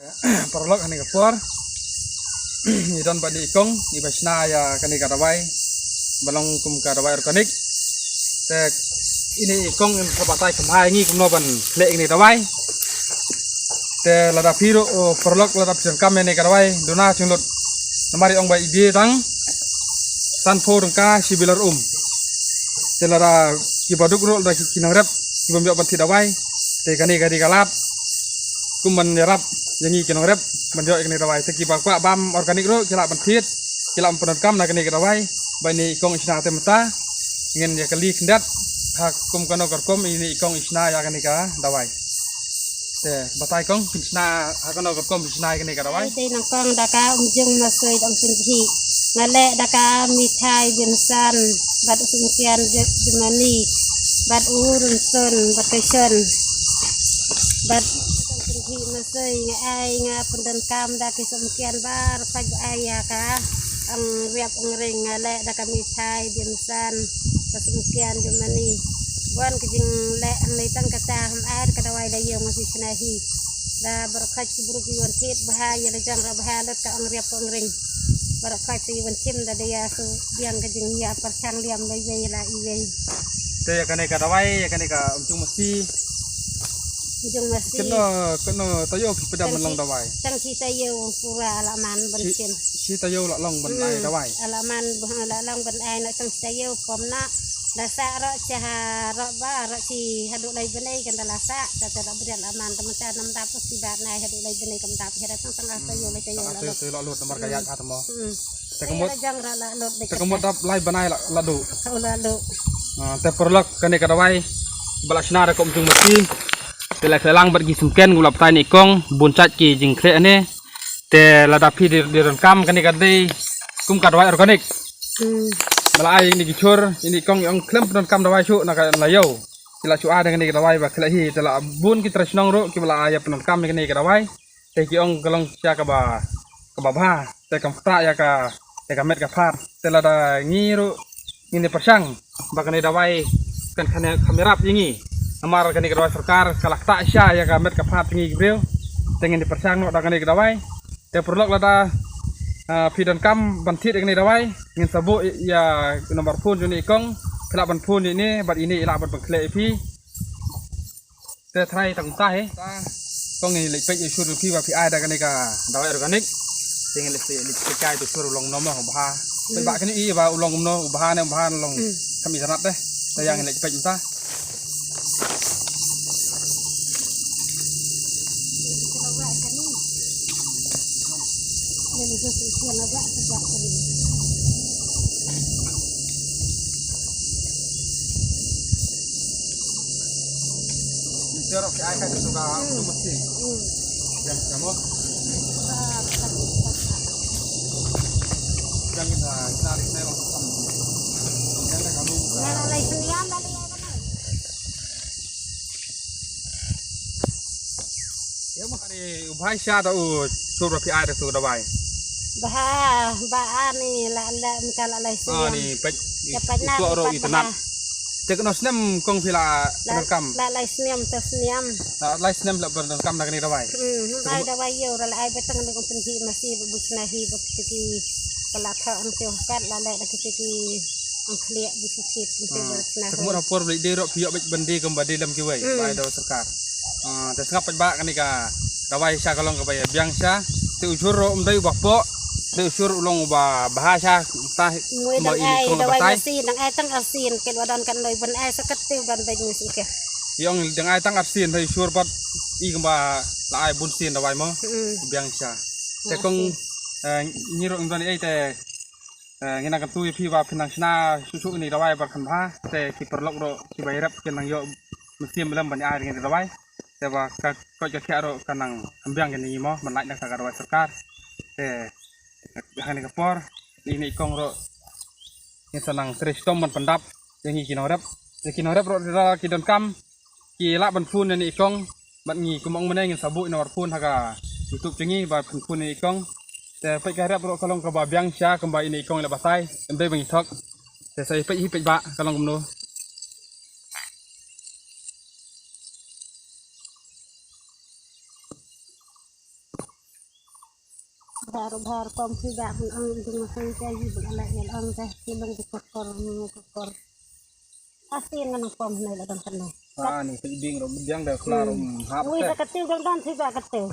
Perlok ani kapur ni don badi ikong ni basna ya kani karawai balong kum karawai organik te ini ikong in kabatai kemai ngi kumno ban le ni rawai te lada piro perlok lada pisan kam ni karawai dona chunlut namari ong bai bi tang tanpo rengka sibilar te lada kibaduk ro da kinarep kibambiak ban tidawai te kani kalat kuman yarap yang ini kena rep menjauh kena rawai segi bakwa bam organik ro kila bentit kila penodkam na kena rawai bani ikong isna temata ingin ya kali kendat hak kum kono korkom ini ikong isna ya kena rawai te batai kong isna hak kono korkom isna kena rawai te nang kong daka umjung masoi dong penji ngale daka mithai binsan bat sumkian jemani bat urun son bat kesen bat masai ngai nga pendan kam da kisumkian bar pag aya ka ang riap ang ring ngale da kami thai binsan kasumkian jumani buan kijing le ang litang kata ham air kadawai da yong masih senahi da berkat buruk yuan tit bahaya da jang bahalat ka ang riap ang ring berkat si yuan cim da dia su biang kijing ya percang liam lai la iwe te ya kane kadawai ya kane ka umtung mesti Jung masih kena tayo pada menlang dawai. Tang si tayo pura alaman bensin. Si tayo lang benai dawai. Alaman lang benai nak tang si tayo pomna dasa ro cah ro ba ro si haduk lai benai kan dalasa tata dak berian aman teman-teman nam tapus si barnai haduk lai benai kam tap hera tang tengah tayo lai tayo lalu. Tayo lalu nomor kaya ka temo. Tekemut jang ra lalu. Tekemut dap lai benai ladu. Lalu. Te perlok kene kadawai balasna rekom jung mesti Telang bagi sumken gulap tani ikong buncat ki jingkre ane te ladapi di renkam kani kadai kum kadawai organik malai ini gicur ini ikong yang klem renkam dawai cu nak layau kila cu ada kani kadawai ba kila hi tela bun ki tresnong ro ki bala aya penenkam kani kadawai te ki ong kelong sia ka ba bah te kam ta ya ka te ka met ka phat te lada ngiru ini persang ba kani dawai kan kamerap yingi Amar kani kadawai sarkar kalak tak sya ya kamet kapat tinggi gibril tengen dipersang nok kani kadawai te perlok lada pidan kam bantit kani dawai ngin sabu ya nomor phone juni ikong kelak ban phone ini bat ini ilak ban bangkle pi te trai tang ta he kong ni lek pek isu pi ba pi ada kani ka dawai organik tengen lek kai tu sur long nomor bah pe ba kani i ba ulong no bah ne bah long kami sanat deh tayang lek pek ta Serok ke air itu suka mesti. Ya, kamu. Jangan kita cari serok tam. Jangan kamu. Lalai seniam tadi ya kan. Ya mah hari ubah sya tau sur pi air itu dawai. Bah ni la mkal lalai seniam. Ni pek. Suara internet. Tekno snem kong pila rekam. Lalai seniam tas seniam. Lalai snem la rekam nak ni dawai. Ai dawai yo lalai betang dengan penji masih busnahi betiki pelakha ang teu kat lalai dak kitiki ang kliak bisutit penting bersnah. Semua rapor beli dia rok piok bendi kembali dalam kiwai. Bai daw sarkar. Te ngap ba kani ka dawai sya kalong ka bay biang sya te ujur ro umdai bakpo te usur ulong ba bahasa tah mui dang ai dawai mesin dang ai tang asin ket wadan kan noi ban ai saket te ban bai musuh ke yang dang ai tang asin te usur pat i kemba la ai bun sin dawai mo biang sya te kong nyiro umdan ai te ngina kan tu pi ba pinang sna susu ni dawai bar kan ba te ki perlok ro ki bai rap ken nang yo mesti melam ban ai ngin dawai te ba ka ko ja kya ro kanang ambiang ni mo ban lai nak ka dawai sarkar te hani kapor ini ikong ro ni sanang tristom man pendap yang iki kinorep ro dira kidon kam ki la ban phun ni ikong ban ngi kumong meneng ngin sabu nomor phun haga youtube cengi ba phun ni ikong te pe ka rep ro kalong ka ba biang sya kamba ini ikong la basai embe bang thok te sai pe hi pe ba kalong kumno Baru-baru kom tidak pun ang jeng masay kay hibang alak yan ang kay silang dikokor mengkokor. Asin nga ng kom na ilang kanay. ni pibing ro biang da klarom hap Uy sa katil dong dan siba katil.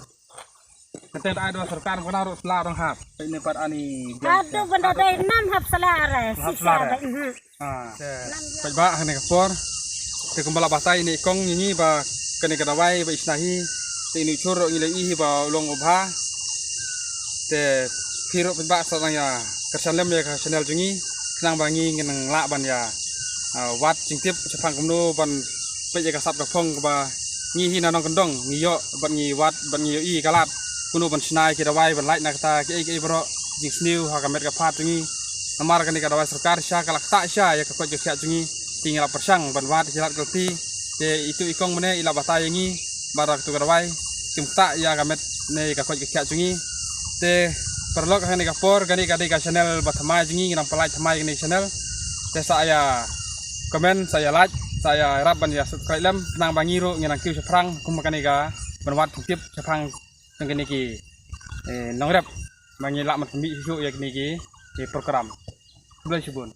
kate ai do sarkar ko naro klarom hap ini par ani Aduh benda day 6 hap selare. Sisa day. pai ba hane kapor te kumbala batai ni kong ni ba kane kadawai ba isnahi te ni choro ni lei ba long obha te piro pai ba sa ya kersanlem ya channel jungi kenang bangi ngenang la ban ya wat jingtip chapang kumno ban pe ya kasap ka phong ba ngi hi na nong kendong ngi yo ban ngi wat ban ngi yo i kalat kuno ban snai ki dawai ban lai na kata ki bro jing sniu ha ka met ka phat jungi namar kan ka dawai sarkar sha kalak ta sha ya ka ko jo kya jungi tinggal persang ban wat kilat kelti te itu ikong mene ila batai ngi barak tu ka dawai kim ta ya ka met ne ka ko jo kya jungi te perlok hani ka por gani ka channel bathamai jungi nang palai thamai ni channel te saya komen saya like saya harap ban ya subscribe lem nang bangiro ngenang kiu seprang kumakani ga banwat tip seprang ngene ki nongrep bangi lak mat mi su ya ni ki program. Sebelum